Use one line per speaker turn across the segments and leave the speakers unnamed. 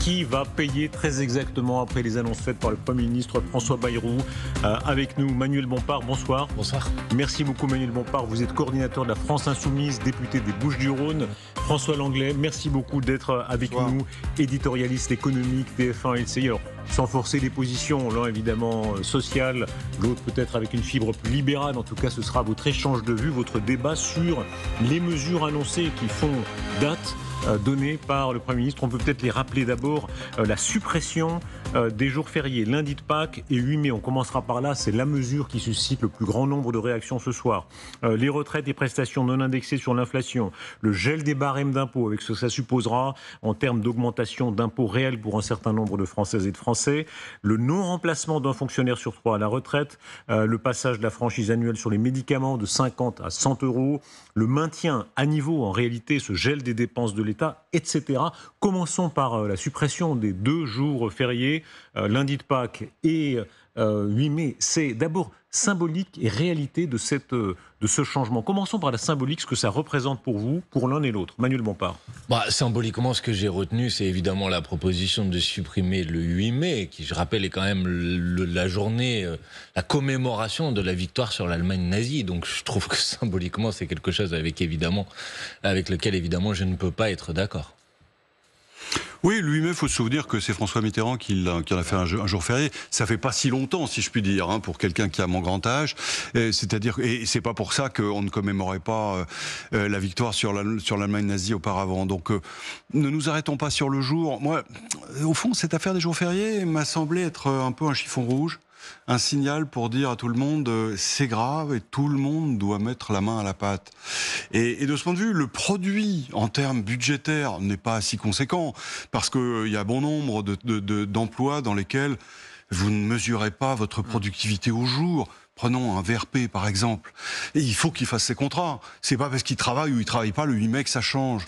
Qui va payer très exactement après les annonces faites par le Premier ministre François Bayrou? Avec nous, Manuel Bompard, bonsoir.
Bonsoir.
Merci beaucoup Manuel Bompard, vous êtes coordinateur de la France Insoumise, député des Bouches-du-Rhône. François Langlais, merci beaucoup d'être avec nous, éditorialiste économique, TF1 LCI. Alors, sans forcer les positions, l'un évidemment social, l'autre peut-être avec une fibre plus libérale. En tout cas, ce sera votre échange de vues, votre débat sur les mesures annoncées qui font date, données par le Premier ministre. On peut peut-être les rappeler d'abord. La suppression des jours fériés, lundi de Pâques et 8 mai. On commencera par là, c'est la mesure qui suscite le plus grand nombre de réactions ce soir. Les retraites et prestations non indexées sur l'inflation, le gel des barèmes d'impôts avec ce que ça supposera en termes d'augmentation d'impôts réels pour un certain nombre de Françaises et de Français, le non-remplacement d'un fonctionnaire sur 3 à la retraite, le passage de la franchise annuelle sur les médicaments de 50 à 100 euros, le maintien à niveau, en réalité, ce gel des dépenses de l'État, etc. Commençons par la suppression des 2 jours fériés, lundi de Pâques et 8 mai. C'est d'abord symbolique et réalité de ce changement. Commençons par la symbolique, ce que ça représente pour vous, pour l'un et l'autre. Manuel Bompard.
Symboliquement, ce que j'ai retenu, c'est évidemment la proposition de supprimer le 8 mai, qui, je rappelle, est quand même la journée, la commémoration de la victoire sur l'Allemagne nazie. Donc je trouve que symboliquement, c'est quelque chose avec lequel, évidemment, je ne peux pas être d'accord.
Oui, le 8 mai, il faut se souvenir que c'est François Mitterrand qui en a fait un jour férié. Ça fait pas si longtemps, si je puis dire, pour quelqu'un qui a mon grand âge. C'est-à-dire, et c'est pas pour ça qu'on ne commémorait pas la victoire sur l'Allemagne nazie auparavant. Donc, ne nous arrêtons pas sur le jour. Moi, au fond, cette affaire des jours fériés m'a semblé être un peu un chiffon rouge. Un signal pour dire à tout le monde c'est grave et tout le monde doit mettre la main à la pâte. Et de ce point de vue, le produit en termes budgétaires n'est pas si conséquent parce qu'il y a bon nombre d'emplois dans lesquels vous ne mesurez pas votre productivité au jour. Prenons un VRP par exemple. Et il faut qu'il fasse ses contrats. C'est pas parce qu'il travaille ou il travaille pas le 8 mai que ça change.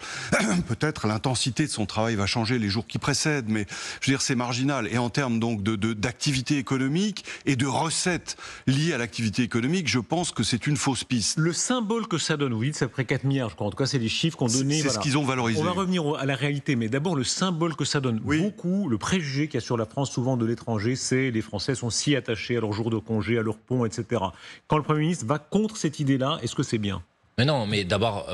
Peut-être l'intensité de son travail va changer les jours qui précèdent, mais je veux dire c'est marginal. Et en termes donc d'activité économique et de recettes liées à l'activité économique, je pense que c'est une fausse piste.
Le symbole que ça donne, vous dites, c'est à peu près 4 milliards, je crois. En tout cas, c'est les chiffres qu'on donnait.
C'est ce qu'ils ont valorisé.
On va revenir à la réalité, mais d'abord le symbole que ça donne.
Oui.
Beaucoup, le préjugé qu'il y a sur la France, souvent de l'étranger, c'est les Français sont si attachés à leurs jours de congé, à leurs ponts, etc. Quand le Premier ministre va contre cette idée-là, est-ce que c'est bien ?
Mais non, mais d'abord,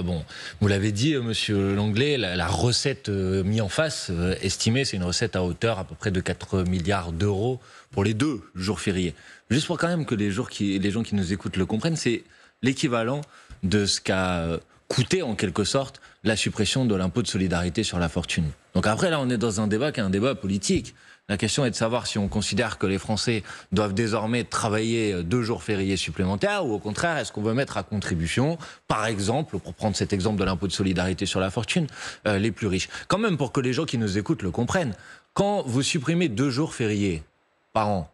vous l'avez dit, Monsieur Langlais, la recette mise en face, estimée, c'est une recette à hauteur à peu près de 4 milliards d'euros pour les 2 jours fériés. Juste pour quand même que les gens qui nous écoutent le comprennent, c'est l'équivalent de ce qu'a coûté en quelque sorte la suppression de l'impôt de solidarité sur la fortune. Donc après, là, on est dans un débat qui est un débat politique. La question est de savoir si on considère que les Français doivent désormais travailler 2 jours fériés supplémentaires ou au contraire, est-ce qu'on veut mettre à contribution, par exemple, pour prendre cet exemple de l'impôt de solidarité sur la fortune, les plus riches. Quand même, pour que les gens qui nous écoutent le comprennent, quand vous supprimez 2 jours fériés par an,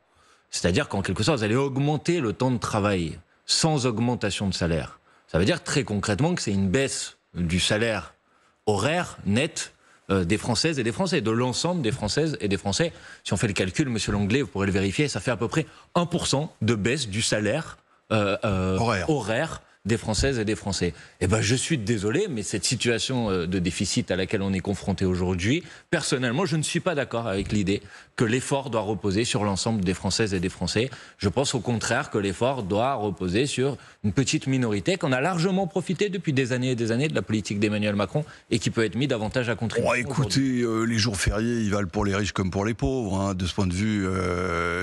c'est-à-dire qu'en quelque sorte, vous allez augmenter le temps de travail sans augmentation de salaire. Ça veut dire très concrètement que c'est une baisse du salaire horaire net des Françaises et des Français, de l'ensemble des Françaises et des Français. Si on fait le calcul, Monsieur Langlais, vous pourrez le vérifier, ça fait à peu près 1% de baisse du salaire horaire des Françaises et des Français. Eh ben, je suis désolé, mais cette situation de déficit à laquelle on est confronté aujourd'hui, personnellement, je ne suis pas d'accord avec l'idée que l'effort doit reposer sur l'ensemble des Françaises et des Français. Je pense au contraire que l'effort doit reposer sur une petite minorité qu'on a largement profité depuis des années et des années de la politique d'Emmanuel Macron et qui peut être mis davantage à contribution.
Écoutez, les jours fériés, ils valent pour les riches comme pour les pauvres. De ce point de vue,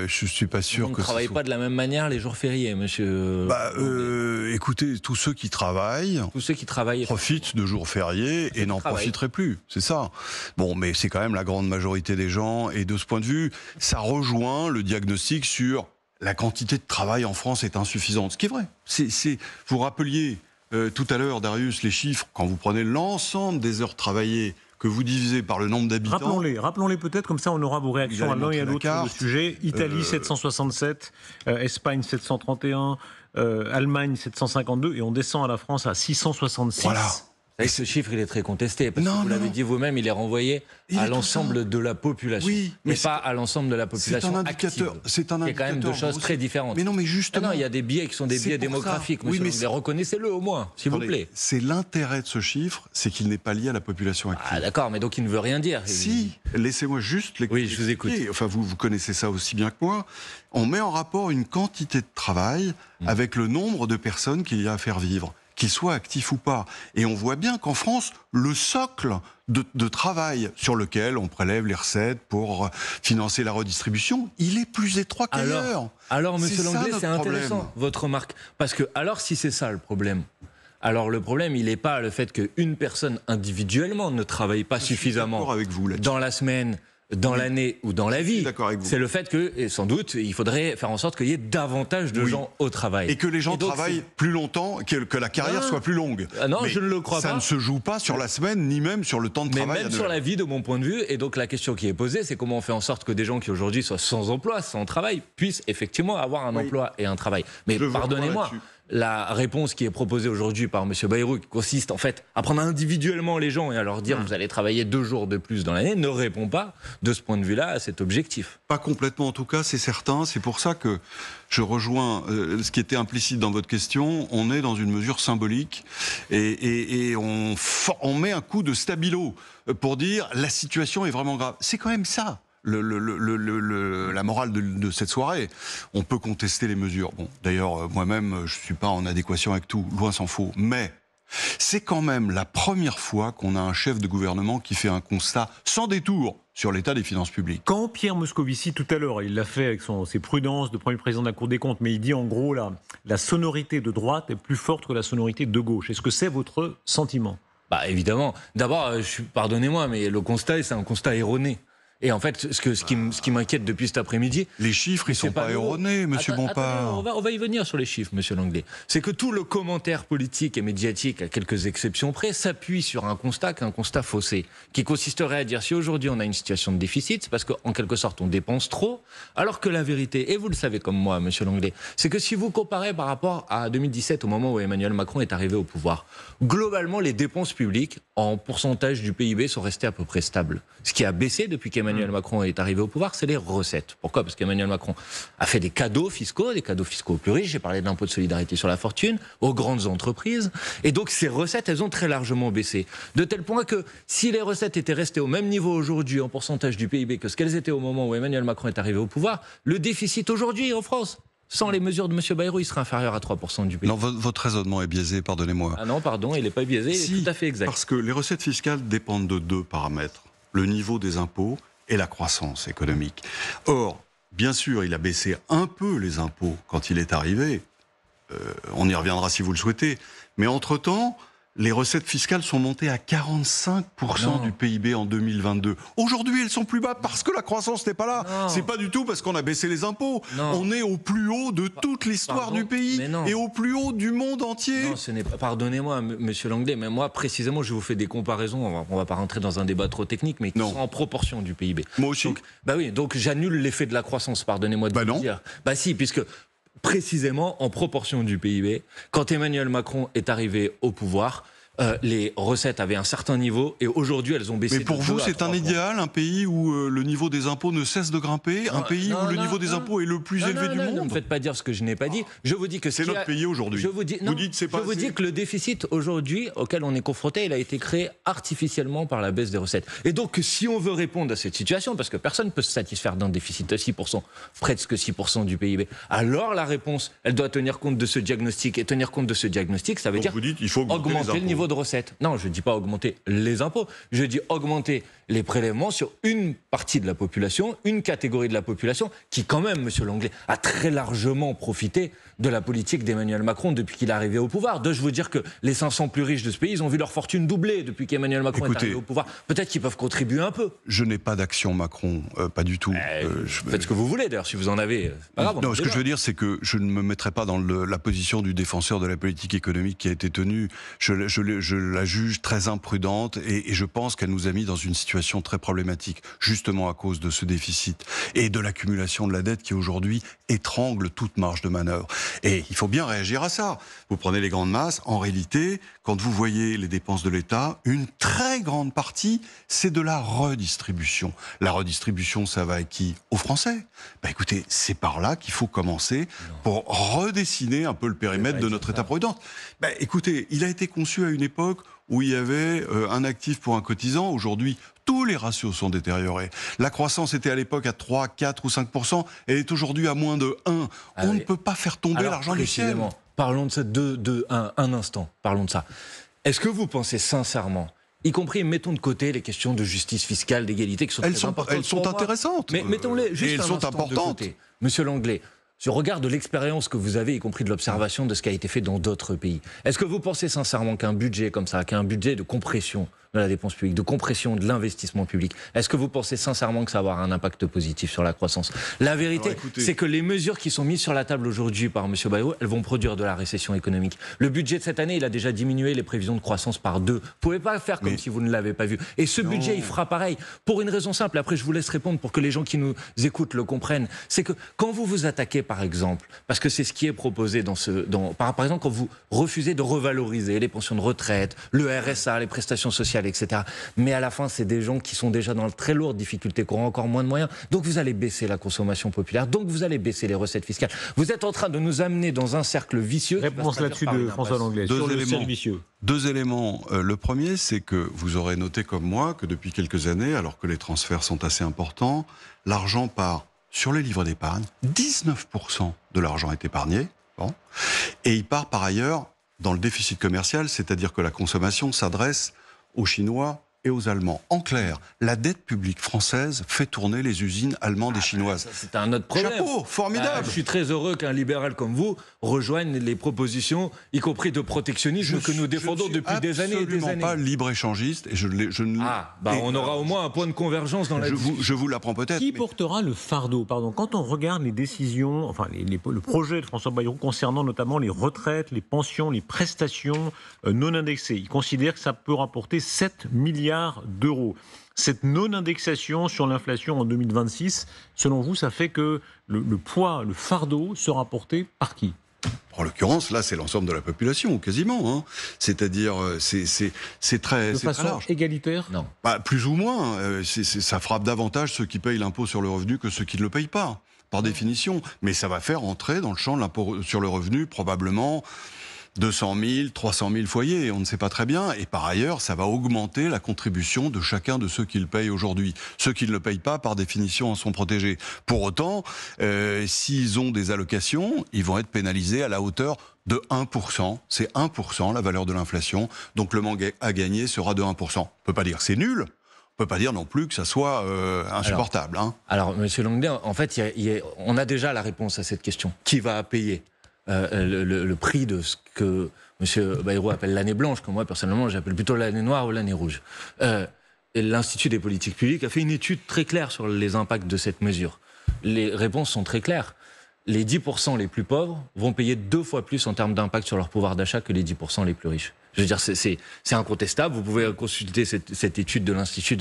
je suis pas sûr
on
que...
ne travaille pas de la même manière les jours fériés, monsieur.
Écoutez, tous ceux qui travaillent profitent de jours fériés et n'en profiteraient plus. C'est ça. Bon, mais c'est quand même la grande majorité des gens. Et de ce point de vue, ça rejoint le diagnostic sur la quantité de travail en France est insuffisante. Ce qui est vrai. Vous rappeliez tout à l'heure, Darius, les chiffres. Quand vous prenez l'ensemble des heures travaillées que vous divisez par le nombre d'habitants...
Rappelons-les peut-être, comme ça on aura vos réactions à l'un et à l'autre sur le sujet. Italie 767, Espagne 731, Allemagne 752, et on descend à la France à 666.
Et ce chiffre, il est très contesté, parce que vous l'avez dit vous-même, il est renvoyé à l'ensemble de la population, mais pas à l'ensemble de la population active.
C'est un indicateur.
Il y a quand même deux choses très différentes.
Mais non, mais justement...
il y a des biais qui sont des biais démographiques, monsieur Langlais. Reconnaissez-le au moins, s'il vous plaît.
C'est l'intérêt de ce chiffre, c'est qu'il n'est pas lié à la population active.
Ah d'accord, mais donc il ne veut rien dire.
Si, laissez-moi juste l'expliquer.
Oui, je vous écoute.
Enfin, vous connaissez ça aussi bien que moi. On met en rapport une quantité de travail avec le nombre de personnes qu'il y a à faire vivre, qu'ils soient actifs ou pas. Et on voit bien qu'en France, le socle de travail sur lequel on prélève les recettes pour financer la redistribution, il est plus étroit qu'ailleurs.
Alors monsieur Langlais, c'est intéressant, votre remarque. Parce que, alors si c'est ça le problème, alors le problème, il n'est pas le fait qu'une personne individuellement ne travaille pas suffisamment
avec vous,
dans la semaine, dans l'année ou dans la vie. C'est le fait que, et sans doute, il faudrait faire en sorte qu'il y ait davantage de gens au travail.
Et que les gens travaillent plus longtemps, que la carrière soit plus longue.
Non, mais je ne le crois pas.
Ça ne se joue pas sur la semaine, ni même sur le temps de travail.
Mais même sur la vie, de mon point de vue. Et donc la question qui est posée, c'est comment on fait en sorte que des gens qui aujourd'hui soient sans emploi, sans travail, puissent effectivement avoir un emploi et un travail. Mais pardonnez-moi, la réponse qui est proposée aujourd'hui par M. Bayrou, qui consiste en fait à prendre individuellement les gens et à leur dire vous allez travailler 2 jours de plus dans l'année, ne répond pas de ce point de vue-là à cet objectif.
Pas complètement en tout cas, c'est certain. C'est pour ça que je rejoins ce qui était implicite dans votre question. On est dans une mesure symbolique et on met un coup de stabilo pour dire la situation est vraiment grave. C'est quand même ça. La morale de cette soirée. On peut contester les mesures. Bon, d'ailleurs, moi-même, je ne suis pas en adéquation avec tout, loin s'en faut. Mais c'est quand même la première fois qu'on a un chef de gouvernement qui fait un constat sans détour sur l'état des finances publiques.
Quand Pierre Moscovici, tout à l'heure, il l'a fait avec ses prudences de premier président de la Cour des comptes, mais il dit en gros, la sonorité de droite est plus forte que la sonorité de gauche. Est-ce que c'est votre sentiment ?
Évidemment. D'abord, pardonnez-moi, mais le constat, c'est un constat erroné. Et en fait, ce qui m'inquiète depuis cet après-midi...
Les chiffres, ils sont pas erronés, monsieur Bompard.
On va y venir sur les chiffres, monsieur Langlais. C'est que tout le commentaire politique et médiatique, à quelques exceptions près, s'appuie sur un constat qui est un constat faussé, qui consisterait à dire si aujourd'hui on a une situation de déficit, c'est parce qu'en quelque sorte on dépense trop, alors que la vérité, et vous le savez comme moi, monsieur Langlais, c'est que si vous comparez par rapport à 2017, au moment où Emmanuel Macron est arrivé au pouvoir, globalement les dépenses publiques, en pourcentage du PIB, sont restées à peu près stables. Ce qui a baissé depuis qu'Emmanuel Macron est arrivé au pouvoir, c'est les recettes. Pourquoi ? Parce qu'Emmanuel Macron a fait des cadeaux fiscaux aux plus riches. J'ai parlé de l'impôt de solidarité sur la fortune, aux grandes entreprises. Et donc ces recettes, elles ont très largement baissé. De tel point que si les recettes étaient restées au même niveau aujourd'hui en pourcentage du PIB que ce qu'elles étaient au moment où Emmanuel Macron est arrivé au pouvoir, le déficit aujourd'hui en France, sans les mesures de M. Bayrou, il serait inférieur à 3% du PIB.
Non, votre raisonnement est biaisé, pardonnez-moi.
Ah non, pardon, il n'est pas biaisé, il est tout à fait exact.
Parce que les recettes fiscales dépendent de 2 paramètres. Le niveau des impôts et la croissance économique. Or, bien sûr, il a baissé un peu les impôts quand il est arrivé. On y reviendra si vous le souhaitez. Mais entre-temps, les recettes fiscales sont montées à 45% du PIB en 2022. Aujourd'hui, elles sont plus bas parce que la croissance n'est pas là. C'est pas du tout parce qu'on a baissé les impôts. On est au plus haut de toute l'histoire du pays et au plus haut du monde entier.
Non, ce n'est pas. Pardonnez-moi, monsieur Langlais, mais moi, précisément, je vous fais des comparaisons. On va pas rentrer dans un débat trop technique, mais qui sont en proportion du PIB.
Moi aussi.
Donc j'annule l'effet de la croissance, pardonnez-moi de vous dire. Si, puisque précisément en proportion du PIB, quand Emmanuel Macron est arrivé au pouvoir, les recettes avaient un certain niveau et aujourd'hui elles ont baissé.
Mais pour vous, c'est un idéal, un pays où le niveau des impôts ne cesse de grimper, un pays où le niveau des impôts est le plus élevé du monde.
Ne me faites pas dire ce que je n'ai pas dit. Je vous dis que
c'est notre pays aujourd'hui.
Je vous dis que le déficit aujourd'hui auquel on est confronté, il a été créé artificiellement par la baisse des recettes. Et donc, si on veut répondre à cette situation, parce que personne ne peut se satisfaire d'un déficit de 6%, presque 6% du PIB, alors la réponse, elle doit tenir compte de ce diagnostic. Et tenir compte de ce diagnostic, ça veut dire
il faut
augmenter le niveau de recettes. Non, je ne dis pas augmenter les impôts, je dis augmenter les prélèvements sur une partie de la population, une catégorie de la population qui quand même, monsieur Langlais, a très largement profité de la politique d'Emmanuel Macron depuis qu'il est arrivé au pouvoir. Dois-je vous dire que les 500 plus riches de ce pays, ils ont vu leur fortune doubler depuis qu'Emmanuel Macron est arrivé au pouvoir. Peut-être qu'ils peuvent contribuer un peu.
Je n'ai pas d'action Macron, pas du tout.
Faites ce que vous voulez d'ailleurs, si vous en avez. Pas grave,
non, ce que je veux dire, c'est que je ne me mettrai pas dans la position du défenseur de la politique économique qui a été tenue. Je la juge très imprudente et je pense qu'elle nous a mis dans une situation situation très problématique, justement à cause de ce déficit et de l'accumulation de la dette qui aujourd'hui étrangle toute marge de manœuvre. Et il faut bien réagir à ça. Vous prenez les grandes masses, en réalité, quand vous voyez les dépenses de l'État, une très grande partie, c'est de la redistribution. La redistribution, ça va à qui? Aux Français. Bah écoutez, c'est par là qu'il faut commencer pour redessiner un peu le périmètre de notre État-providence. Bah écoutez, il a été conçu à une époque où il y avait un actif pour un cotisant. Aujourd'hui, tous les ratios sont détériorés. La croissance était à l'époque à 3, 4 ou 5%. Elle est aujourd'hui à moins de 1. On ne peut pas faire tomber l'argent du ciel.
Parlons de ça un instant. Parlons de ça. Est-ce que vous pensez sincèrement, y compris, mettons de côté les questions de justice fiscale, d'égalité, qui sont très importantes.
Elles sont intéressantes.
Mais mettons-les juste
elles sont importantes.
De côté. Monsieur Langlais, je regarde de l'expérience que vous avez, y compris de l'observation de ce qui a été fait dans d'autres pays. Est-ce que vous pensez sincèrement qu'un budget comme ça, qu'un budget de compression de la dépense publique, de compression de l'investissement public, est-ce que vous pensez sincèrement que ça va avoir un impact positif sur la croissance? La vérité, c'est que les mesures qui sont mises sur la table aujourd'hui par M. Bayrou, elles vont produire de la récession économique. Le budget de cette année, il a déjà diminué les prévisions de croissance par 2. Vous ne pouvez pas faire comme si vous ne l'avez pas vu. Et ce budget, il fera pareil. Pour une raison simple, après je vous laisse répondre pour que les gens qui nous écoutent le comprennent. C'est que quand vous vous attaquez, par exemple, parce que c'est ce qui est proposé par exemple, quand vous refusez de revaloriser les pensions de retraite, le RSA, les prestations sociales, etc. Mais à la fin, c'est des gens qui sont déjà dans de très lourdes difficultés, qui auront encore moins de moyens. Donc vous allez baisser la consommation populaire, donc vous allez baisser les recettes fiscales. Vous êtes en train de nous amener dans un cercle vicieux.
Réponse là-dessus de François Langlais.
Deux éléments. Le premier, c'est que vous aurez noté comme moi que depuis quelques années, alors que les transferts sont assez importants, l'argent part sur les livres d'épargne. 19% de l'argent est épargné. Bon. Et il part par ailleurs dans le déficit commercial, c'est-à-dire que la consommation s'adresse aux Chinois et aux Allemands. En clair, la dette publique française fait tourner les usines allemandes et chinoises.
C'est un autre problème.
Chapeau, formidable.
Je suis très heureux qu'un libéral comme vous rejoigne les propositions, y compris de protectionnisme, que nous défendons depuis des années et des années. Je ne suis absolument pas
libre-échangiste et
on aura au moins un point de convergence dans la discussion.
Je vous l'apprends peut-être.
Qui portera le fardeau? Quand on regarde les décisions, enfin le projet de François Bayrou concernant notamment les retraites, les pensions, les prestations non indexées, il considère que ça peut rapporter 7 milliards d'euros. Cette non-indexation sur l'inflation en 2026, selon vous, ça fait que le poids, le fardeau sera porté par qui?
En l'occurrence, là, c'est l'ensemble de la population, quasiment. Hein. C'est-à-dire, c'est très large. De façon
égalitaire?
Non.
Plus ou moins. Ça frappe davantage ceux qui payent l'impôt sur le revenu que ceux qui ne le payent pas, par définition. Mais ça va faire entrer dans le champ de l'impôt sur le revenu, probablement 200 000, 300 000 foyers, on ne sait pas très bien. Et par ailleurs, ça va augmenter la contribution de chacun de ceux qui le payent aujourd'hui. Ceux qui ne le payent pas, par définition, en sont protégés. Pour autant, s'ils ont des allocations, ils vont être pénalisés à la hauteur de 1%. C'est 1% la valeur de l'inflation. Donc le manque à gagner sera de 1%. On ne peut pas dire que c'est nul. On ne peut pas dire non plus que ça soit insupportable.
Alors, Monsieur Langlais, en fait, on a déjà la réponse à cette question. Qui va payer le prix de ce que M. Bayrou appelle l'année blanche, que moi personnellement j'appelle plutôt l'année noire ou l'année rouge. L'Institut des politiques publiques a fait une étude très claire sur les impacts de cette mesure. Les réponses sont très claires. Les 10% les plus pauvres vont payer 2 fois plus en termes d'impact sur leur pouvoir d'achat que les 10% les plus riches. Je veux dire, c'est incontestable. Vous pouvez consulter cette étude de l'Institut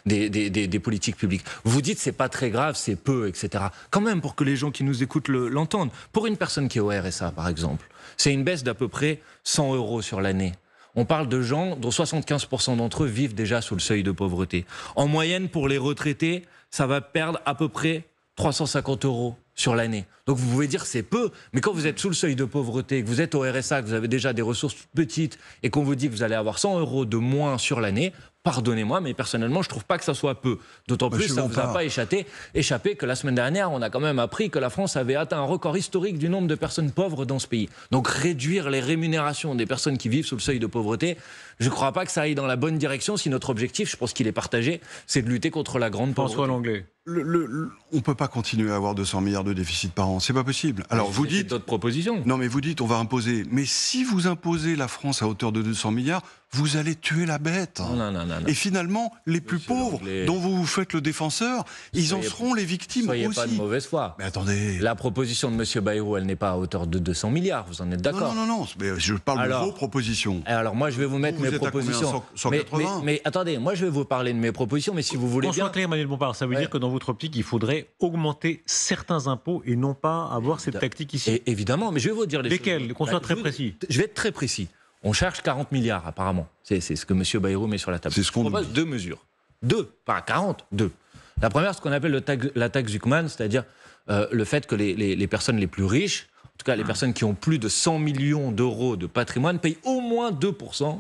des politiques publiques. Vous dites c'est pas très grave, c'est peu, etc. Quand même, pour que les gens qui nous écoutent l'entendent. Pour une personne qui est au RSA, par exemple, c'est une baisse d'à peu près 100 € sur l'année. On parle de gens dont 75% d'entre eux vivent déjà sous le seuil de pauvreté. En moyenne, pour les retraités, ça va perdre à peu près 350 € sur l'année. Donc vous pouvez dire c'est peu, mais quand vous êtes sous le seuil de pauvreté, que vous êtes au RSA, que vous avez déjà des ressources petites et qu'on vous dit que vous allez avoir 100 € de moins sur l'année, pardonnez-moi, mais personnellement, je ne trouve pas que ça soit peu. D'autant plus, ça ne vous a pas échappé que la semaine dernière, on a quand même appris que la France avait atteint un record historique du nombre de personnes pauvres dans ce pays. Donc réduire les rémunérations des personnes qui vivent sous le seuil de pauvreté, je ne crois pas que ça aille dans la bonne direction si notre objectif, je pense qu'il est partagé, c'est de lutter contre la grande pauvreté.
François Langlais. On ne peut pas continuer à avoir 200 milliards de déficit par an, c'est pas possible. Alors vous dites
d'autres propositions.
Non, mais vous dites on va imposer. Mais si vous imposez la France à hauteur de 200 milliards, vous allez tuer la bête.
Non.
Et finalement, les plus pauvres, dont vous vous faites le défenseur, ils en seront les victimes aussi.
Soyez pas de mauvaise foi.
Mais attendez...
La proposition de M. Bayrou, elle n'est pas à hauteur de 200 milliards, vous en êtes d'accord?
Non, mais je parle de vos propositions.
Alors moi, je vais vous mettre mes propositions.
180
mais attendez, moi je vais vous parler de mes propositions, mais si vous voulez bien...
Clair, Emmanuel Bompard, ça veut dire que dans votre optique, il faudrait augmenter certains impôts et non pas avoir cette tactique ici.
Et évidemment, mais je vais vous dire les
Lesquels
choses.
Qu'on soit très précis.
Je vais être très précis. On cherche 40 milliards apparemment. C'est ce que M. Bayrou met sur la table.
C'est ce qu'on
propose
dit.
2 mesures. 2, pas 40, 2. La première, ce qu'on appelle la taxe Zuckman, c'est-à-dire le fait que les personnes les plus riches, en tout cas les personnes qui ont plus de 100 millions d'euros de patrimoine, payent au moins 2%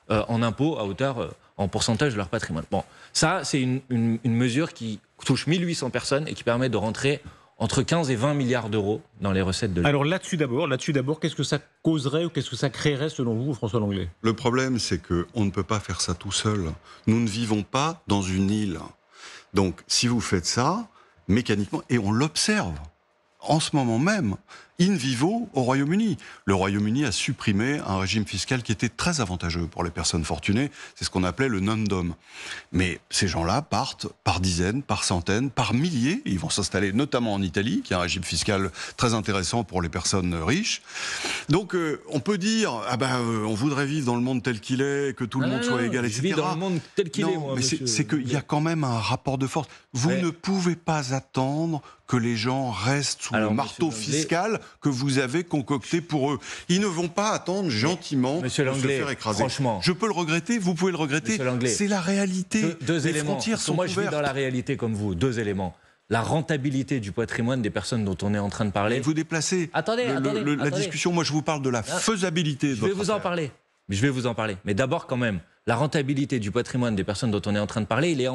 en impôts à hauteur, en pourcentage de leur patrimoine. Bon, ça, c'est une mesure qui touche 1800 personnes et qui permet de rentrer entre 15 et 20 milliards d'euros dans les recettes de l'État.
Alors là-dessus d'abord, qu'est-ce que ça causerait ou qu'est-ce que ça créerait selon vous, François Langlais?
Le problème, c'est qu'on ne peut pas faire ça tout seul. Nous ne vivons pas dans une île. Donc, si vous faites ça, mécaniquement, et on l'observe en ce moment même, in vivo au Royaume-Uni. Le Royaume-Uni a supprimé un régime fiscal qui était très avantageux pour les personnes fortunées. C'est ce qu'on appelait le non-dom. Mais ces gens-là partent par dizaines, par centaines, par milliers. Ils vont s'installer notamment en Italie, qui a un régime fiscal très intéressant pour les personnes riches. Donc on peut dire, on voudrait vivre dans le monde tel qu'il est, que tout le monde soit égal, etc.
Je vis dans le monde tel qu'il est, moi,
mais c'est qu'il y a quand même un rapport de force. Vous ne pouvez pas attendre que les gens restent sous le marteau fiscal que vous avez concocté pour eux. Ils ne vont pas attendre gentiment de se faire écraser.
Franchement,
je peux le regretter, vous pouvez le regretter. C'est la réalité.
Deux
les
éléments.
Frontières sont
moi,
ouvertes.
je vis dans la réalité comme vous. 2 éléments. La rentabilité du patrimoine des personnes dont on est en train de parler.
Et vous déplacez la discussion. Moi, je vous parle de la faisabilité de votre affaire.
Je vais vous en parler. Mais d'abord, quand même, la rentabilité du patrimoine des personnes dont on est en train de parler, elle est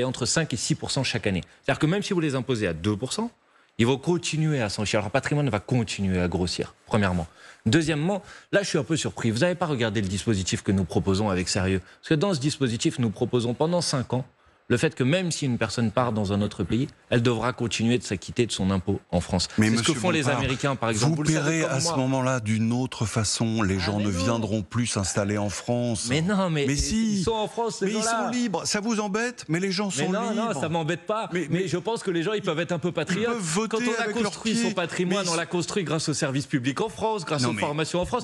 entre 5 et 6% chaque année. C'est-à-dire que même si vous les imposez à 2%, ils vont continuer à s'enrichir. Leur patrimoine va continuer à grossir, premièrement. Deuxièmement, là, je suis un peu surpris. Vous n'avez pas regardé le dispositif que nous proposons avec sérieux. Parce que dans ce dispositif, nous proposons pendant 5 ans le fait que même si une personne part dans un autre pays, elle devra continuer de s'acquitter de son impôt en France.
Mais
c'est ce que font les Américains, par exemple.
Vous paierez à ce moment-là d'une autre façon. Les gens ne viendront plus s'installer en France.
Mais non, mais
si.
Ils sont en France, ces gens-là.
Ils sont libres. Ça vous embête, mais les gens sont libres.
Non, ça m'embête pas. Mais je pense que les gens, ils peuvent être un peu patriotes. Quand on a construit son patrimoine, on l'a construit grâce aux services publics en France, grâce aux formations en France.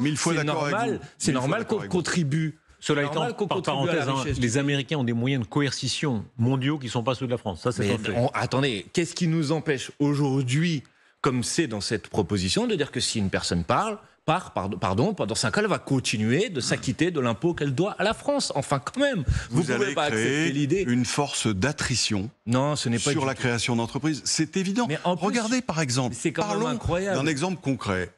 C'est normal qu'on contribue.
Cela étant, par parenthèse, les Américains ont des moyens de coercition mondiaux qui ne sont pas ceux de la France. Ça, c'est un fait.
Attendez, qu'est-ce qui nous empêche aujourd'hui, comme c'est dans cette proposition, de dire que si une personne part, pendant 5 ans, elle va continuer de s'acquitter de l'impôt qu'elle doit à la France. Enfin, quand même, vous ne pouvez pas accepter l'idée.
Une force d'attrition sur la création d'entreprises. C'est évident. Mais regardez, par exemple, parlons d'un exemple concret.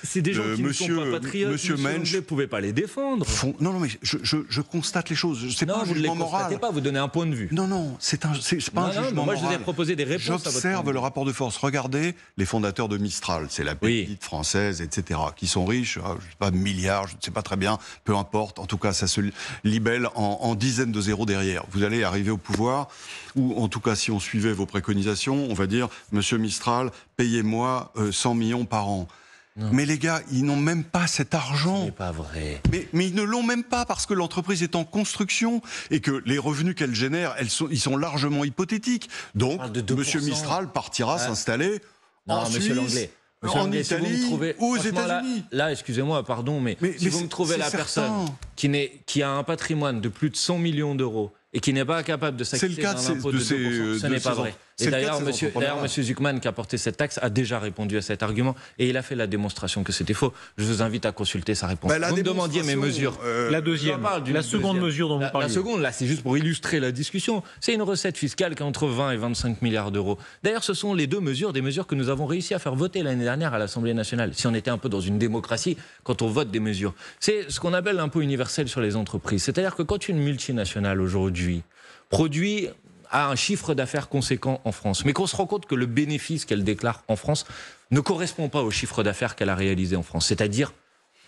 C'est des gens qui ne sont pas patriotes.
Monsieur Mensch,
vous ne pouvez pas les défendre.
Non, mais je constate les choses. C'est pas un jugement moral.
Vous ne les constatez pas, vous donnez un point de vue.
Non, c'est pas un jugement moral.
Moi, je vous ai proposé des réponses.
J'observe le rapport de force. Regardez les fondateurs de Mistral, c'est la pépite française, etc., qui sont riches, je ne sais pas, milliards, je ne sais pas très bien, peu importe. En tout cas, ça se libelle en dizaines de zéros derrière. Vous allez arriver au pouvoir, ou en tout cas, si on suivait vos préconisations, on va dire, Monsieur Mistral, payez-moi 100 millions par an. Non. Mais les gars, ils n'ont même pas cet argent.
Ce n'est pas vrai.
Mais ils ne l'ont même pas parce que l'entreprise est en construction et que les revenus qu'elle génère, ils sont largement hypothétiques. Donc, Monsieur Mistral partira s'installer en Suisse, en Italie ou aux États-Unis.
Là, excusez-moi, pardon, mais si vous me trouvez la personne qui a un patrimoine de plus de 100 millions d'euros et qui n'est pas capable de s'acquitter d'un impôt de 2%, ce n'est pas vrai. Et d'ailleurs, M. Zuckman, qui a porté cette taxe, a déjà répondu à cet argument et il a fait la démonstration que c'était faux. Je vous invite à consulter sa réponse. Vous me demandiez mes mesures.
La seconde mesure dont vous parliez.
La seconde, là, c'est juste pour illustrer la discussion. C'est une recette fiscale qui est entre 20 et 25 milliards d'euros. D'ailleurs, ce sont les deux mesures, des mesures que nous avons réussi à faire voter l'année dernière à l'Assemblée nationale. Si on était un peu dans une démocratie, quand on vote des mesures. C'est ce qu'on appelle l'impôt universel sur les entreprises. C'est-à-dire que quand une multinationale aujourd'hui produit a un chiffre d'affaires conséquent en France, mais qu'on se rend compte que le bénéfice qu'elle déclare en France ne correspond pas au chiffre d'affaires qu'elle a réalisé en France. C'est-à-dire,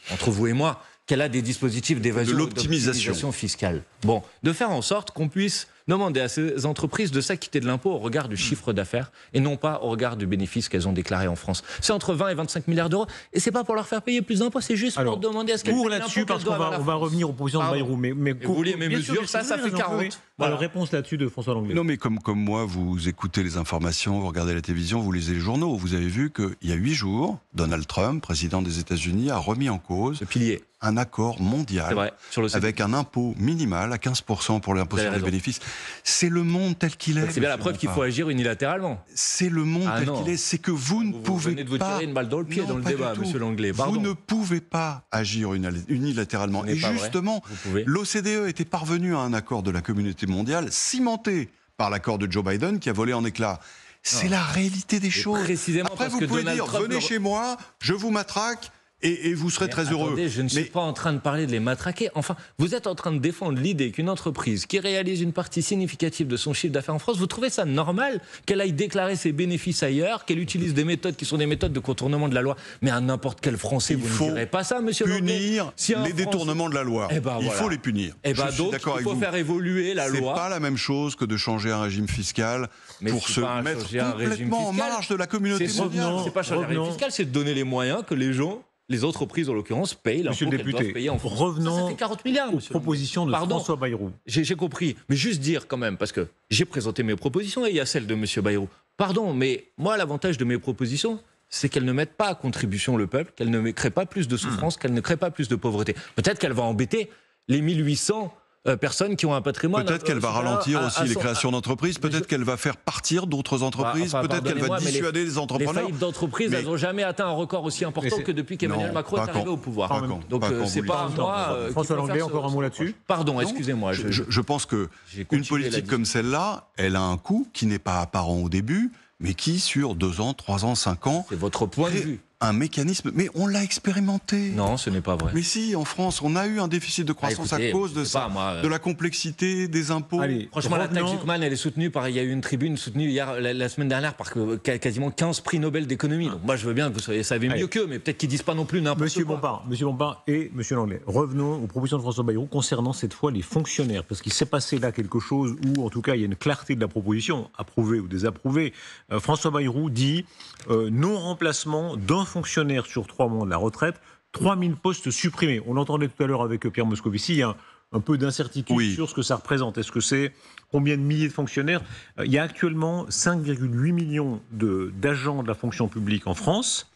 entre vous et moi, qu'elle a des dispositifs d'évasion et d'optimisation fiscale. Bon, de faire en sorte qu'on puisse Demandez à ces entreprises de s'acquitter de l'impôt au regard du chiffre d'affaires et non pas au regard du bénéfice qu'elles ont déclaré en France. C'est entre 20 et 25 milliards d'euros et c'est pas pour leur faire payer plus d'impôts, c'est juste pour demander à ce qu'elles
pour
payent
là-dessus,
l'impôt
parce
qu'elles
qu'on
doivent à la
va
France.
revenir aux propositions de Bayrou. Mais
vous vouliez mes
bien sûr,
mesures, ça fait 40.
Voilà. Réponse là-dessus de François Langlais.
Non, mais comme moi, vous écoutez les informations, vous regardez la télévision, vous lisez les journaux. Vous avez vu qu'il y a 8 jours, Donald Trump, président des États-Unis, a remis en cause
le pilier.
Un accord mondial
vrai, sur le
avec un impôt minimal à 15% pour l'impôt sur les bénéfices. C'est le monde tel qu'il est.
C'est bien la preuve qu'il faut agir unilatéralement.
C'est le monde tel qu'il est. C'est que vous ne pouvez
venez de vous tirer une balle dans le pied dans le débat, monsieur Langlais.
Vous ne pouvez pas agir unilatéralement. Et justement, l'OCDE était parvenu à un accord de la communauté mondiale cimenté par l'accord de Joe Biden qui a volé en éclats. C'est la réalité des choses.
Précisément.
Après, vous pouvez dire, venez chez moi, je vous matraque. Et vous serez très heureux.
Je ne suis pas en train de parler de les matraquer. Enfin, vous êtes en train de défendre l'idée qu'une entreprise qui réalise une partie significative de son chiffre d'affaires en France, vous trouvez ça normal qu'elle aille déclarer ses bénéfices ailleurs, qu'elle utilise des méthodes qui sont des méthodes de contournement de la loi? Mais à n'importe quel Français, vous ne direz pas ça, monsieur Langlais.
Punir les détournements de la loi. Il faut les punir.
Donc, il faut faire évoluer la loi.
C'est pas la même chose que de changer un régime fiscal pour se mettre complètement en marge de la communauté mondiale.
C'est pas changer un régime fiscal, c'est de donner les moyens que les gens, les entreprises en l'occurrence, payent l'impôt qu'elles doivent payer en France.
Revenons
ça fait 40 milliards,
aux propositions de François Bayrou.
J'ai compris, mais juste dire quand même, parce que j'ai présenté mes propositions et il y a celle de monsieur Bayrou. Pardon, mais moi l'avantage de mes propositions, c'est qu'elles ne mettent pas à contribution le peuple, qu'elles ne créent pas plus de souffrance, qu'elles ne créent pas plus de pauvreté. Peut-être qu'elle va embêter les 1800 personnes qui ont un patrimoine.
Peut-être qu'elle va ralentir aussi les créations d'entreprises, peut-être qu'elle va faire partir d'autres entreprises, peut-être qu'elle va dissuader les entrepreneurs.
Les faillites d'entreprises, elles n'ont jamais atteint un record aussi important que depuis qu'Emmanuel Macron est arrivé au pouvoir. Donc c'est pas moi.
François Langlais, encore un mot là-dessus.
Pardon, excusez-moi.
Je pense qu'une politique comme celle-là, elle a un coût qui n'est pas apparent au début, mais qui, sur 2 ans, 3 ans, 5 ans...
C'est votre point de vue.
Un mécanisme, mais on l'a expérimenté.
Non, ce n'est pas vrai.
Mais si, en France, on a eu un déficit de croissance à cause de ça, de la complexité des impôts.
Allez, franchement, la taxe Zuckman, elle est soutenue par. Il y a eu une tribune soutenue hier, la semaine dernière, par quasiment 15 prix Nobel d'économie. Donc moi, je veux bien que vous savez mieux qu'eux, mais peut-être qu'ils disent pas non plus n'importe quoi.
Monsieur Bompard et Monsieur Langlais, revenons aux propositions de François Bayrou concernant cette fois les fonctionnaires, parce qu'il s'est passé là quelque chose où, en tout cas, il y a une clarté de la proposition, approuvée ou désapprouvée. François Bayrou dit non-remplacement d'un fonctionnaire sur 3 mois de la retraite, 3000 postes supprimés. On l'entendait tout à l'heure avec Pierre Moscovici, il y a un peu d'incertitude sur ce que ça représente. Est-ce que c'est combien de milliers de fonctionnaires? Il y a actuellement 5,8 millions d'agents de la fonction publique en France.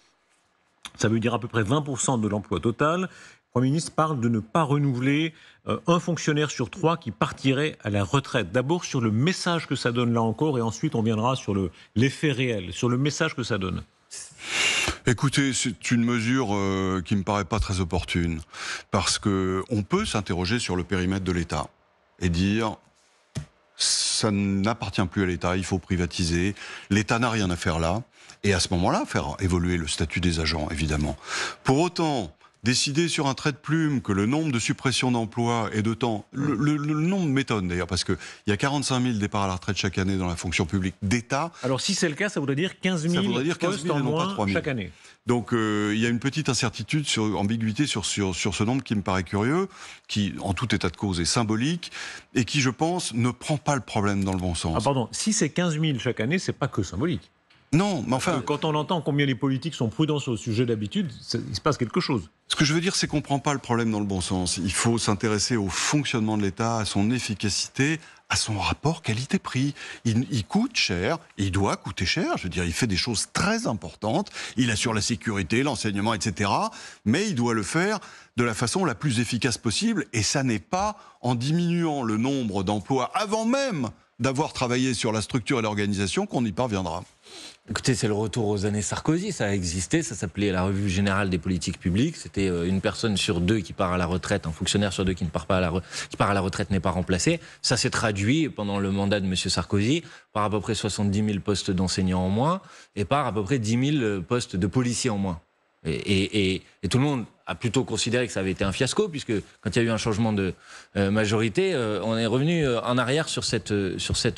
Ça veut dire à peu près 20% de l'emploi total. Le Premier ministre parle de ne pas renouveler un fonctionnaire sur 3 qui partirait à la retraite. D'abord sur le message que ça donne là encore, et ensuite on viendra sur l'effet réel, sur le message que ça donne.
Écoutez, c'est une mesure qui me paraît pas très opportune, parce que on peut s'interroger sur le périmètre de l'État et dire ça n'appartient plus à l'État, il faut privatiser, l'État n'a rien à faire là, et à ce moment-là, faire évoluer le statut des agents, évidemment. Pour autant, décider sur un trait de plume que le nombre de suppressions d'emplois et de temps, le nombre m'étonne d'ailleurs, parce qu'il y a 45 000 départs à la retraite chaque année dans la fonction publique d'État.
Alors si c'est le cas, ça voudrait dire 15 000 postes en moins chaque année.
Donc il y a une petite incertitude, ambiguïté sur ce nombre qui me paraît curieux, qui en tout état de cause est symbolique, et qui je pense ne prend pas le problème dans le bon sens.
Ah pardon, si c'est 15 000 chaque année, c'est pas que symbolique.
Non, mais enfin...
Quand on entend combien les politiques sont prudents sur le sujet d'habitude, il se passe quelque chose.
Ce que je veux dire, c'est qu'on ne prend pas le problème dans le bon sens. Il faut s'intéresser au fonctionnement de l'État, à son efficacité, à son rapport qualité-prix. Il coûte cher, il doit coûter cher. Je veux dire, il fait des choses très importantes. Il assure la sécurité, l'enseignement, etc. Mais il doit le faire de la façon la plus efficace possible. Et ça n'est pas en diminuant le nombre d'emplois avant même d'avoir travaillé sur la structure et l'organisation qu'on y parviendra.
Écoutez, c'est le retour aux années Sarkozy, ça a existé, ça s'appelait la Revue Générale des Politiques Publiques, c'était une personne sur 2 qui part à la retraite, un fonctionnaire sur 2 qui part à la retraite n'est pas remplacé. Ça s'est traduit pendant le mandat de M. Sarkozy par à peu près 70 000 postes d'enseignants en moins et par à peu près 10 000 postes de policiers en moins. Et tout le monde a plutôt considéré que ça avait été un fiasco, puisque quand il y a eu un changement de majorité, on est revenu en arrière sur cette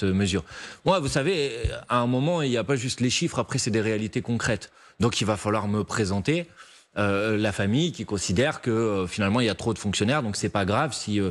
mesure. Moi, vous savez, à un moment, il n'y a pas juste les chiffres, après c'est des réalités concrètes. Donc il va falloir me présenter la famille qui considère que finalement il y a trop de fonctionnaires, donc c'est pas grave si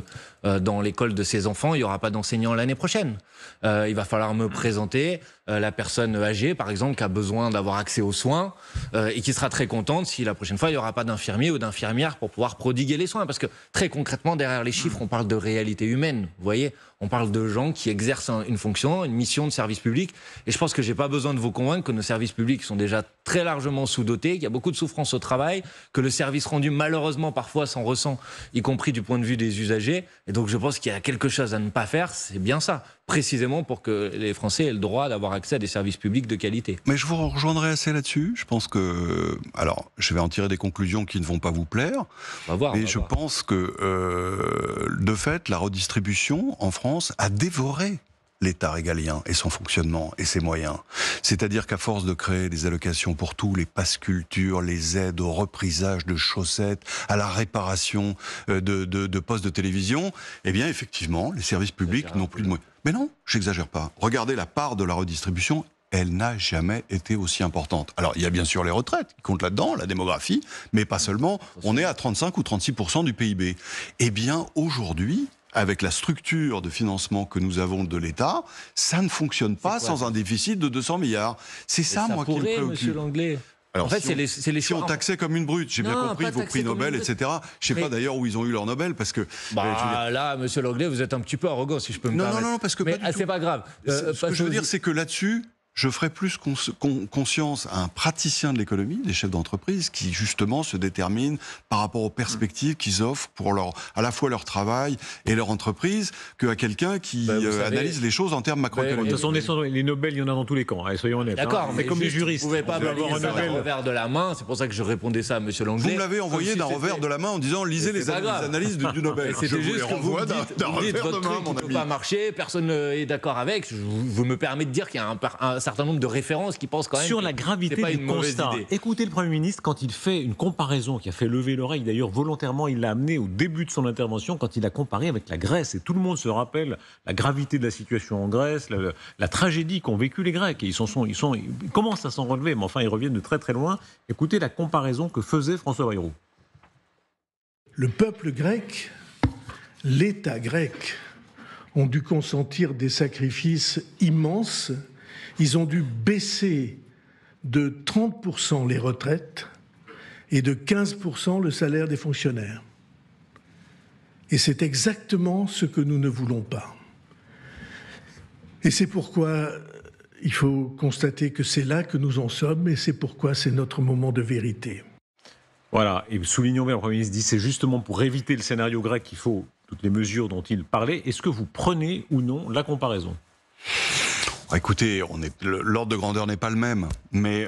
dans l'école de ses enfants il y aura pas d'enseignants l'année prochaine. Il va falloir me présenter la personne âgée par exemple qui a besoin d'avoir accès aux soins et qui sera très contente si la prochaine fois il y aura pas d'infirmier ou d'infirmière pour pouvoir prodiguer les soins, parce que très concrètement derrière les chiffres on parle de réalité humaine, vous voyez, on parle de gens qui exercent une fonction, une mission de service public, et je pense que j'ai pas besoin de vous convaincre que nos services publics sont déjà très largement sous-dotés, qu'il y a beaucoup de souffrance au travail, que le service rendu malheureusement parfois s'en ressent, y compris du point de vue des usagers, et donc je pense qu'il y a quelque chose à ne pas faire, c'est bien ça, précisément pour que les Français aient le droit d'avoir accès à des services publics de qualité.
Mais je vous rejoindrai assez là-dessus. Je pense que, alors, je vais en tirer des conclusions qui ne vont pas vous plaire, mais je pense que, de fait, la redistribution en France a dévoré l'État régalien et son fonctionnement et ses moyens. C'est-à-dire qu'à force de créer des allocations pour tout, les passes culture, les aides au reprisage de chaussettes, à la réparation de postes de télévision, eh bien effectivement, les services publics n'ont plus de moyens. Mais non, j'exagère pas. Regardez la part de la redistribution, elle n'a jamais été aussi importante. Alors, il y a bien sûr les retraites qui comptent là-dedans, la démographie, mais pas seulement. On est à 35 ou 36% du PIB. Eh bien, aujourd'hui, avec la structure de financement que nous avons de l'État, ça ne fonctionne pas sans un déficit de 200 milliards. C'est ça, moi, qui me préoccupe.
Monsieur Langlais.
Alors,
en fait, c'est les
si on taxait comme une brute, j'ai bien compris vos prix Nobel, etc. Je ne sais pas d'ailleurs où ils ont eu leur Nobel, parce que...
là, monsieur Langlais, vous êtes un petit peu arrogant, si je peux me permettre.
Non, parce que
mais c'est pas grave.
Ce que je veux dire, c'est que là-dessus, je ferai plus conscience à un praticien de l'économie, des chefs d'entreprise, qui justement se déterminent par rapport aux perspectives qu'ils offrent pour à la fois leur travail et leur entreprise, qu'à quelqu'un qui analyse les choses en termes macroéconomiques.
De toute façon, les Nobel, il y en a dans tous les camps, soyons honnêtes.
D'accord,
c'est comme les juristes.
Vous ne pouvez pas avoir un Nobel au revers de la main, c'est pour ça que je répondais ça à monsieur Langlais.
Vous me l'avez envoyé d'un revers de la main en disant lisez les analyses du Nobel.
C'était juste que vous dites votre truc qui ne peut pas marcher, personne n'est d'accord avec. Vous me permettez de dire qu'il y a un certain nombre de références qui pensent quand même
sur la gravité du constat. Écoutez le Premier ministre quand il fait une comparaison qui a fait lever l'oreille, d'ailleurs volontairement il l'a amené au début de son intervention quand il a comparé avec la Grèce, et tout le monde se rappelle la gravité de la situation en Grèce, la tragédie qu'ont vécu les Grecs, et ils commencent à s'en relever, mais enfin ils reviennent de très très loin. Écoutez la comparaison que faisait François Bayrou.
Le peuple grec, l'État grec ont dû consentir des sacrifices immenses. Ils ont dû baisser de 30% les retraites et de 15% le salaire des fonctionnaires. Et c'est exactement ce que nous ne voulons pas. Et c'est pourquoi il faut constater que c'est là que nous en sommes, et c'est pourquoi c'est notre moment de vérité.
Voilà, et soulignons bien, le Premier ministre dit c'est justement pour éviter le scénario grec qu'il faut toutes les mesures dont il parlait. Est-ce que vous prenez ou non la comparaison ?
Écoutez, l'ordre de grandeur n'est pas le même, mais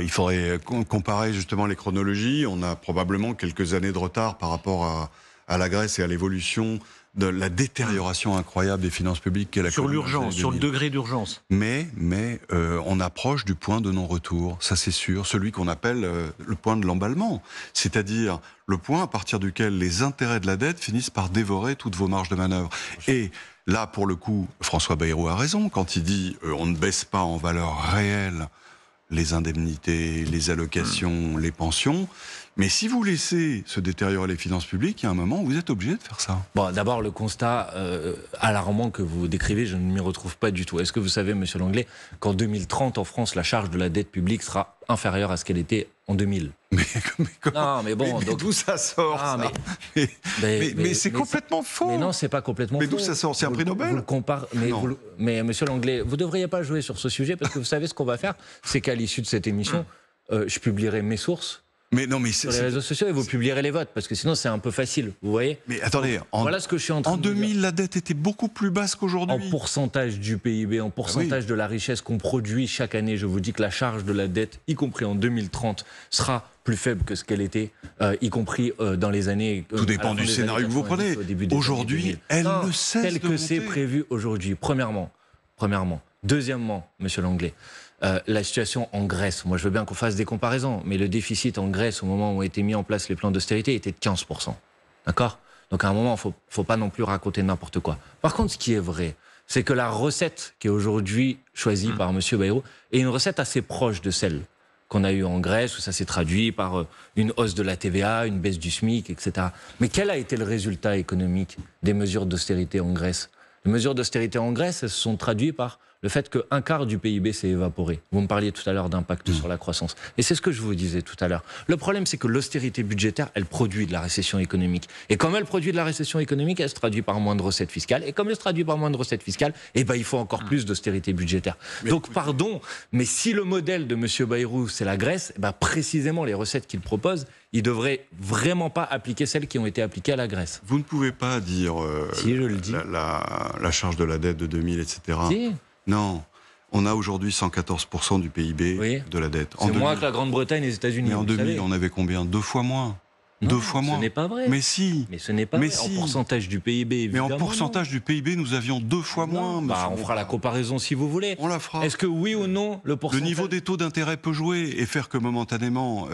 il faudrait comparer justement les chronologies. On a probablement quelques années de retard par rapport à la Grèce et à l'évolution de la détérioration incroyable des finances publiques qu'est la
sur l'urgence, sur le degré d'urgence.
Mais on approche du point de non-retour, ça c'est sûr, celui qu'on appelle le point de l'emballement, c'est-à-dire le point à partir duquel les intérêts de la dette finissent par dévorer toutes vos marges de manœuvre. Et là, pour le coup, François Bayrou a raison quand il dit on ne baisse pas en valeur réelle les indemnités, les allocations, les pensions. Mais si vous laissez se détériorer les finances publiques, il y a un moment où vous êtes obligé de faire ça.
Bon, d'abord, le constat alarmant que vous décrivez, je ne m'y retrouve pas du tout. Est-ce que vous savez, monsieur Langlais, qu'en 2030, en France, la charge de la dette publique sera inférieure à ce qu'elle était en 2000 ?
Mais comment ?
Non, mais bon,
mais
donc
d'où ça sort ça mais c'est complètement faux.
Mais non, c'est pas complètement faux.
Mais d'où ça sort ? C'est un prix Nobel ?
Mais monsieur Langlais, vous devriez pas jouer sur ce sujet parce que vous savez ce qu'on va faire, c'est qu'à l'issue de cette émission, je publierai mes sources.
Mais non, mais
sur les réseaux sociaux et vous publierez les votes parce que sinon c'est un peu facile, vous voyez.
Mais attendez,
voilà ce que je suis en train de dire.
2000, la dette était beaucoup plus basse qu'aujourd'hui.
En pourcentage du PIB, en pourcentage de la richesse qu'on produit chaque année, je vous dis que la charge de la dette, y compris en 2030, sera plus faible que ce qu'elle était, y compris dans les années...
Tout dépend du scénario que vous prenez. Aujourd'hui, elle ne cesse de monter.
Tel que c'est prévu aujourd'hui, premièrement. Deuxièmement, monsieur Langlais, la situation en Grèce, moi je veux bien qu'on fasse des comparaisons, mais le déficit en Grèce au moment où ont été mis en place les plans d'austérité était de 15%. D'accord ? Donc à un moment, il ne faut pas non plus raconter n'importe quoi. Par contre, ce qui est vrai, c'est que la recette qui est aujourd'hui choisie par M. Bayrou est une recette assez proche de celle qu'on a eu en Grèce, où ça s'est traduit par une hausse de la TVA, une baisse du SMIC, etc. Mais quel a été le résultat économique des mesures d'austérité en Grèce? Les mesures d'austérité en Grèce, elles se sont traduites par le fait qu'un quart du PIB s'est évaporé. Vous me parliez tout à l'heure d'impact sur la croissance. Et c'est ce que je vous disais tout à l'heure. Le problème, c'est que l'austérité budgétaire, elle produit de la récession économique. Et comme elle produit de la récession économique, elle se traduit par moins de recettes fiscales. Et comme elle se traduit par moins de recettes fiscales, eh ben, il faut encore plus d'austérité budgétaire. Donc, pardon, mais si le modèle de M. Bayrou, c'est la Grèce, eh ben, précisément les recettes qu'il propose, il ne devrait vraiment pas appliquer celles qui ont été appliquées à la Grèce.
Vous ne pouvez pas dire
si, je le dis.
La charge de la dette de 2000, etc.
Si.
Non, on a aujourd'hui 114% du PIB de la dette.
C'est moins que la Grande-Bretagne et les États-Unis.
Mais en 2000, on avait combien? 2 fois moins.
Non,
2 fois moins.
Ce n'est pas vrai.
Mais si.
Mais ce n'est pas vrai. En pourcentage du PIB, évidemment.
Mais en pourcentage du PIB, nous avions 2 fois moins.
Bah, on fera la comparaison si vous voulez.
On la fera.
Est-ce que oui ou non, le pourcentage...
Le niveau des taux d'intérêt peut jouer et faire que momentanément,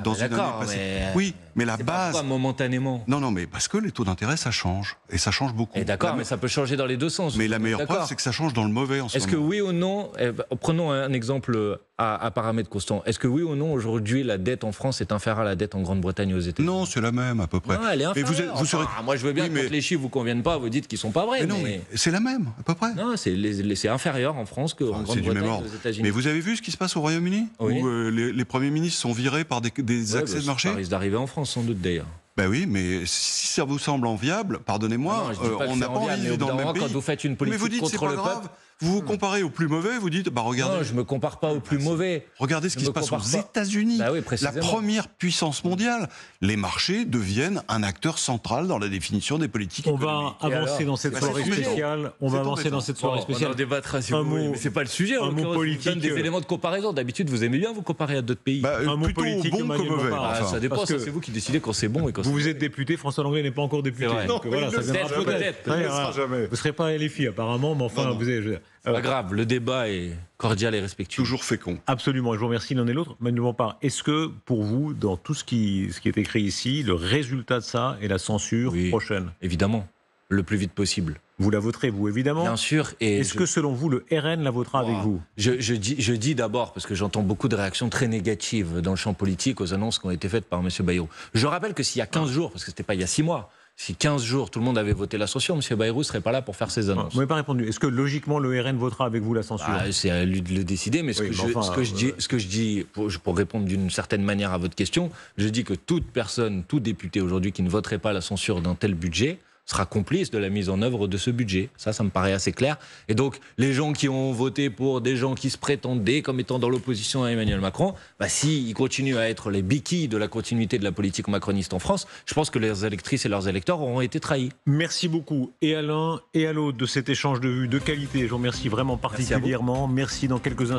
dans une année passée... Oui, mais la base...
Pourquoi momentanément?
Non, mais parce que les taux d'intérêt, ça change. Et ça change beaucoup.
D'accord, mais ça peut changer dans les deux sens.
Mais la meilleure preuve, c'est que ça change dans le mauvais en ce moment.
Est-ce que oui ou non... prenons un exemple à paramètre constant. Est-ce que oui ou non, aujourd'hui, la dette en France est inférieure à la dette en Grande-Bretagne et aux États-Unis?
Non, c'est la même à peu près.
Non, elle est inférieure.
Vous serez...
moi, je veux bien que quand les chiffres vous conviennent pas, vous dites qu'ils sont pas vrais.
Mais non, mais c'est la même à peu près.
Non, c'est inférieur en France qu'en Grande-Bretagne et aux États-Unis.
Mais vous avez vu ce qui se passe au Royaume-Uni, où les premiers ministres sont virés par des accès de marché.
Ça risque d'arriver en France sans doute d'ailleurs.
Ben oui, mais si ça vous semble enviable, pardonnez-moi, on n'a pas envie de vivre dans le même pays.
Quand vous faites une politique
mais vous dites,
contre le
grave.
peuple...
Vous vous comparez au plus mauvais, vous dites, regardez...
Non, je ne me compare pas au plus mauvais.
Regardez ce qui se passe aux États-Unis, la première puissance mondiale. Les marchés deviennent un acteur central dans la définition des politiques économiques.
On va avancer dans cette soirée spéciale. On va avancer dans cette soirée spéciale.
On en débattra si vous voulez, mais c'est pas le sujet.
Un mot politique.
Donne des éléments de comparaison. D'habitude, vous aimez bien vous comparer à d'autres pays.
Un mot politique bon que mauvais.
Ça dépend, c'est vous qui décidez quand c'est bon et quand c'est
Vous êtes député, François Langlais n'est pas encore député.
Donc voilà, ça viendra peut-être.
Vous ne serez pas LFI apparemment, mais enfin, vous êtes...
Pas grave, le débat est cordial et respectueux.
Toujours fécond.
Absolument, je vous remercie l'un et l'autre. Mais de mon part, est-ce que pour vous, dans tout ce qui est écrit ici, le résultat de ça est la censure prochaine?
Évidemment, le plus vite possible.
Vous la voterez, vous, évidemment?
Bien sûr.
Est-ce que, selon vous, le RN la votera avec vous?
Je dis d'abord, parce que j'entends beaucoup de réactions très négatives dans le champ politique aux annonces qui ont été faites par M. Bayrou. Je rappelle que s'il y a 15 jours, parce que ce n'était pas il y a 6 mois, si 15 jours, tout le monde avait voté la censure, M. Bayrou ne serait pas là pour faire ses annonces.
Vous n'avez pas répondu. Est-ce que, logiquement, le RN votera avec vous la censure?
C'est à lui de le décider, mais ce que je dis, pour répondre d'une certaine manière à votre question, je dis que toute personne, tout député aujourd'hui qui ne voterait pas la censure d'un tel budget sera complice de la mise en œuvre de ce budget. Ça me paraît assez clair. Et donc, les gens qui ont voté pour des gens qui se prétendaient comme étant dans l'opposition à Emmanuel Macron, s'ils continuent à être les béquilles de la continuité de la politique macroniste en France, je pense que leurs électrices et leurs électeurs auront été trahis.
Merci beaucoup, et à l'un et à l'autre, de cet échange de vues de qualité. Je vous remercie vraiment particulièrement. Merci dans quelques instants.